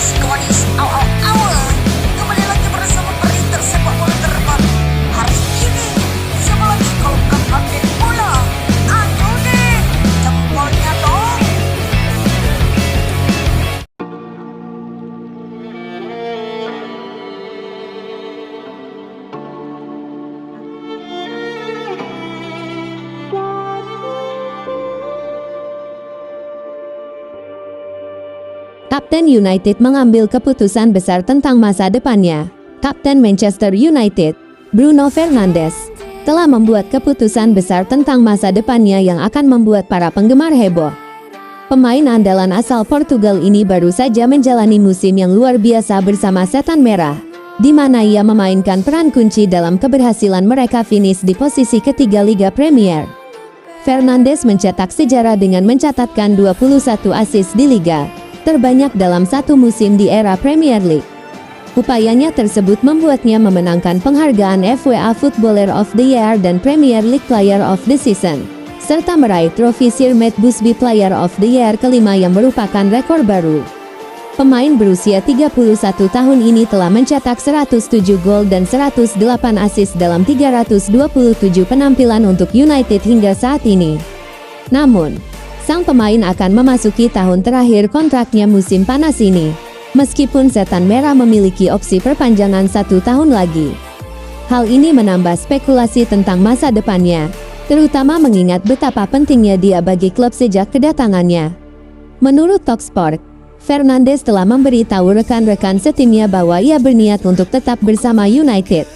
Skonis awal-awal kembali lagi bersama berita sepak bola terbaru. Hari ini siapa lagi kalau bukan update bola? Aduh deh, jempolnya dong. Kapten United mengambil keputusan besar tentang masa depannya. Kapten Manchester United, Bruno Fernandes, telah membuat keputusan besar tentang masa depannya yang akan membuat para penggemar heboh. Pemain andalan asal Portugal ini baru saja menjalani musim yang luar biasa bersama Setan Merah, di mana ia memainkan peran kunci dalam keberhasilan mereka finish di posisi ketiga Liga Premier. Fernandes mencetak sejarah dengan mencatatkan 21 assist di Liga, terbanyak dalam satu musim di era Premier League. Upayanya tersebut membuatnya memenangkan penghargaan FA Footballer of the Year dan Premier League Player of the Season, serta meraih trofi Sir Matt Busby Player of the Year kelima yang merupakan rekor baru. Pemain berusia 31 tahun ini telah mencetak 107 gol dan 108 assist dalam 327 penampilan untuk United hingga saat ini. Namun, sang pemain akan memasuki tahun terakhir kontraknya musim panas ini, meskipun Setan Merah memiliki opsi perpanjangan 1 tahun lagi. Hal ini menambah spekulasi tentang masa depannya, terutama mengingat betapa pentingnya dia bagi klub sejak kedatangannya. Menurut Talksport, Fernandes telah memberitahu rekan-rekan setimnya bahwa ia berniat untuk tetap bersama United.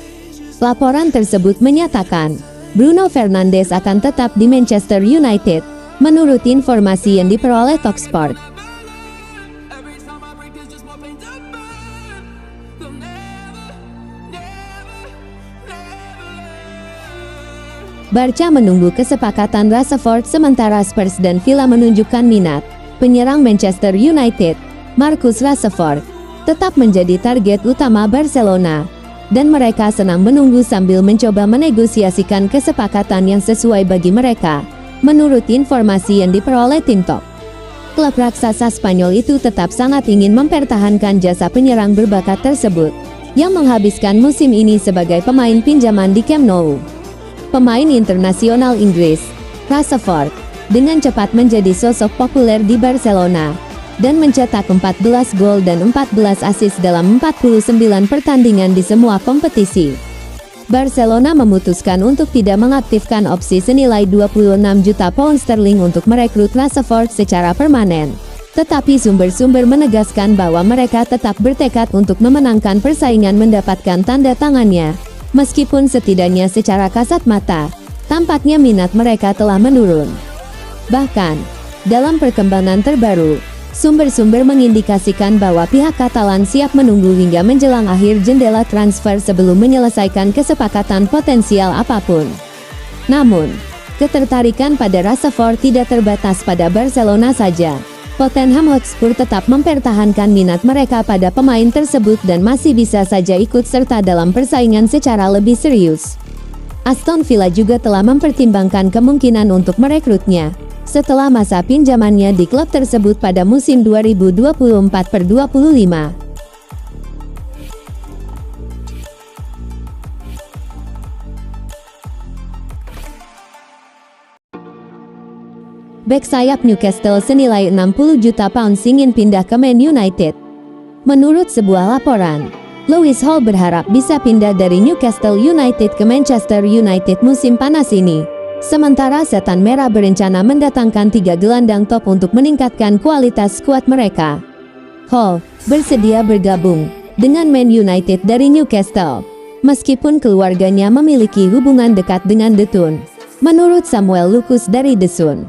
Laporan tersebut menyatakan, Bruno Fernandes akan tetap di Manchester United, menurut informasi yang diperoleh Talksport. Barca menunggu kesepakatan Rashford sementara Spurs dan Villa menunjukkan minat. Penyerang Manchester United, Marcus Rashford, tetap menjadi target utama Barcelona, dan mereka senang menunggu sambil mencoba menegosiasikan kesepakatan yang sesuai bagi mereka. Menurut informasi yang diperoleh tim Top, klub raksasa Spanyol itu tetap sangat ingin mempertahankan jasa penyerang berbakat tersebut, yang menghabiskan musim ini sebagai pemain pinjaman di Camp Nou. Pemain internasional Inggris, Rashford, dengan cepat menjadi sosok populer di Barcelona, dan mencetak 14 gol dan 14 assist dalam 49 pertandingan di semua kompetisi. Barcelona memutuskan untuk tidak mengaktifkan opsi senilai 26 juta pound sterling untuk merekrut Rashford secara permanen. Tetapi sumber-sumber menegaskan bahwa mereka tetap bertekad untuk memenangkan persaingan mendapatkan tanda tangannya. Meskipun setidaknya secara kasat mata, tampaknya minat mereka telah menurun. Bahkan, dalam perkembangan terbaru, sumber-sumber mengindikasikan bahwa pihak Katalan siap menunggu hingga menjelang akhir jendela transfer sebelum menyelesaikan kesepakatan potensial apapun. Namun, ketertarikan pada Rashford tidak terbatas pada Barcelona saja. Tottenham Hotspur tetap mempertahankan minat mereka pada pemain tersebut dan masih bisa saja ikut serta dalam persaingan secara lebih serius. Aston Villa juga telah mempertimbangkan kemungkinan untuk merekrutnya setelah masa pinjamannya di klub tersebut pada musim 2024/25. Bek sayap Newcastle senilai 60 juta pound ingin pindah ke Man United. Menurut sebuah laporan, Lewis Hall berharap bisa pindah dari Newcastle United ke Manchester United musim panas ini. Sementara Setan Merah berencana mendatangkan 3 gelandang top untuk meningkatkan kualitas skuad mereka. Hall bersedia bergabung dengan Man United dari Newcastle, meskipun keluarganya memiliki hubungan dekat dengan The Toon. Menurut Samuel Lucas dari The Sun,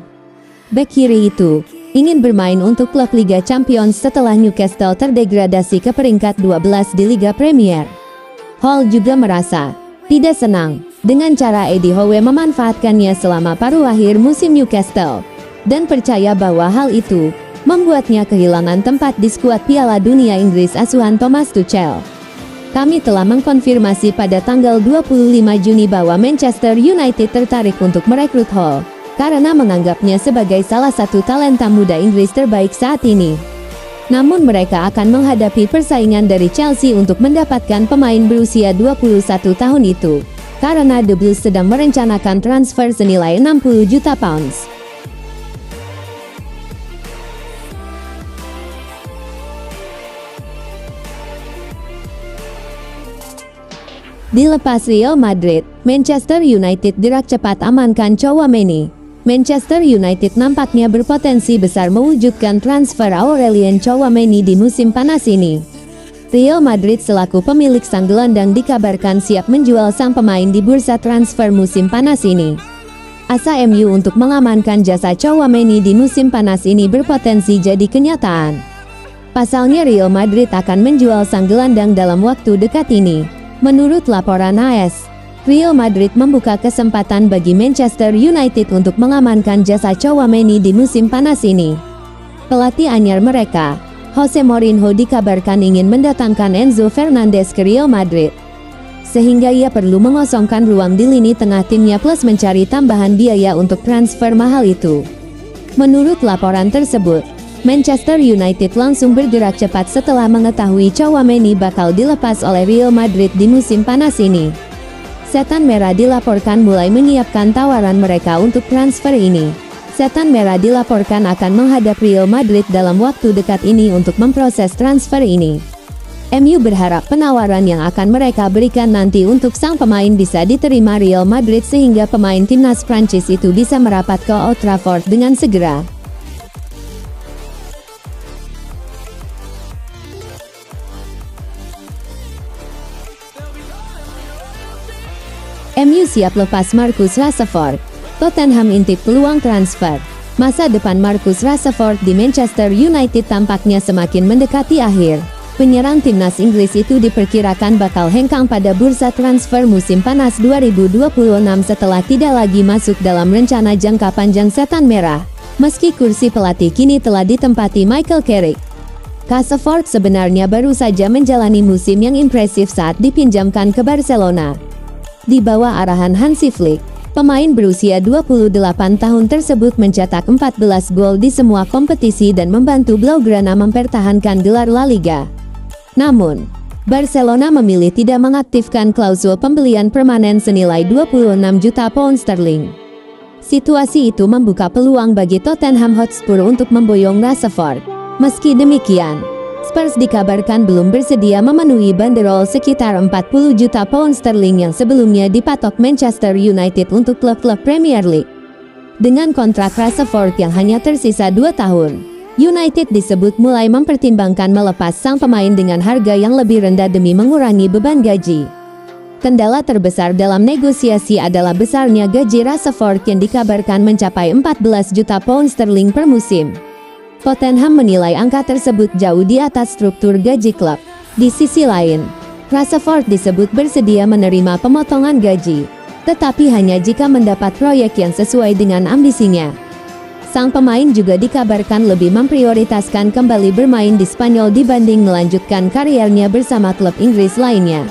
bek kiri itu ingin bermain untuk klub Liga Champions setelah Newcastle terdegradasi ke peringkat 12 di Liga Premier. Hall juga merasa tidak senang dengan cara Eddie Howe memanfaatkannya selama paruh akhir musim Newcastle, dan percaya bahwa hal itu membuatnya kehilangan tempat di skuad Piala Dunia Inggris asuhan Thomas Tuchel. Kami telah mengkonfirmasi pada tanggal 25 Juni bahwa Manchester United tertarik untuk merekrut Hall, karena menganggapnya sebagai salah satu talenta muda Inggris terbaik saat ini. Namun mereka akan menghadapi persaingan dari Chelsea untuk mendapatkan pemain berusia 21 tahun itu, karena The Blues sedang merencanakan transfer senilai 60 juta pounds. Dilepas Real Madrid, Manchester United gerak cepat amankan Tchouaméni. Manchester United nampaknya berpotensi besar mewujudkan transfer Aurelien Tchouaméni di musim panas ini. Real Madrid selaku pemilik sang gelandang dikabarkan siap menjual sang pemain di bursa transfer musim panas ini. Asa MU untuk mengamankan jasa Tchouaméni di musim panas ini berpotensi jadi kenyataan. Pasalnya Real Madrid akan menjual sang gelandang dalam waktu dekat ini. Menurut laporan AS, Real Madrid membuka kesempatan bagi Manchester United untuk mengamankan jasa Tchouaméni di musim panas ini. Pelatih anyar mereka, Jose Mourinho, dikabarkan ingin mendatangkan Enzo Fernandez ke Real Madrid, sehingga ia perlu mengosongkan ruang di lini tengah timnya plus mencari tambahan biaya untuk transfer mahal itu. Menurut laporan tersebut, Manchester United langsung bergerak cepat setelah mengetahui Tchouaméni bakal dilepas oleh Real Madrid di musim panas ini. Setan Merah dilaporkan mulai menyiapkan tawaran mereka untuk transfer ini. Setan Merah dilaporkan akan menghadap Real Madrid dalam waktu dekat ini untuk memproses transfer ini. MU berharap penawaran yang akan mereka berikan nanti untuk sang pemain bisa diterima Real Madrid sehingga pemain timnas Prancis itu bisa merapat ke Old Trafford dengan segera. MU siap lepas Marcus Rashford. Tottenham intip peluang transfer. Masa depan Marcus Rashford di Manchester United tampaknya semakin mendekati akhir. Penyerang timnas Inggris itu diperkirakan bakal hengkang pada bursa transfer musim panas 2026 setelah tidak lagi masuk dalam rencana jangka panjang Setan Merah. Meski kursi pelatih kini telah ditempati Michael Carrick, Rashford sebenarnya baru saja menjalani musim yang impresif saat dipinjamkan ke Barcelona. Di bawah arahan Hansi Flick, pemain berusia 28 tahun tersebut mencetak 14 gol di semua kompetisi dan membantu Blaugrana mempertahankan gelar La Liga. Namun, Barcelona memilih tidak mengaktifkan klausul pembelian permanen senilai 26 juta pound sterling. Situasi itu membuka peluang bagi Tottenham Hotspur untuk memboyong Rashford. Meski demikian, Spurs dikabarkan belum bersedia memenuhi banderol sekitar 40 juta pound sterling yang sebelumnya dipatok Manchester United untuk klub-klub Premier League. Dengan kontrak Rashford yang hanya tersisa 2 tahun, United disebut mulai mempertimbangkan melepas sang pemain dengan harga yang lebih rendah demi mengurangi beban gaji. Kendala terbesar dalam negosiasi adalah besarnya gaji Rashford yang dikabarkan mencapai 14 juta pound sterling per musim. Tottenham menilai angka tersebut jauh di atas struktur gaji klub. Di sisi lain, Rashford disebut bersedia menerima pemotongan gaji, tetapi hanya jika mendapat proyek yang sesuai dengan ambisinya. Sang pemain juga dikabarkan lebih memprioritaskan kembali bermain di Spanyol dibanding melanjutkan kariernya bersama klub Inggris lainnya.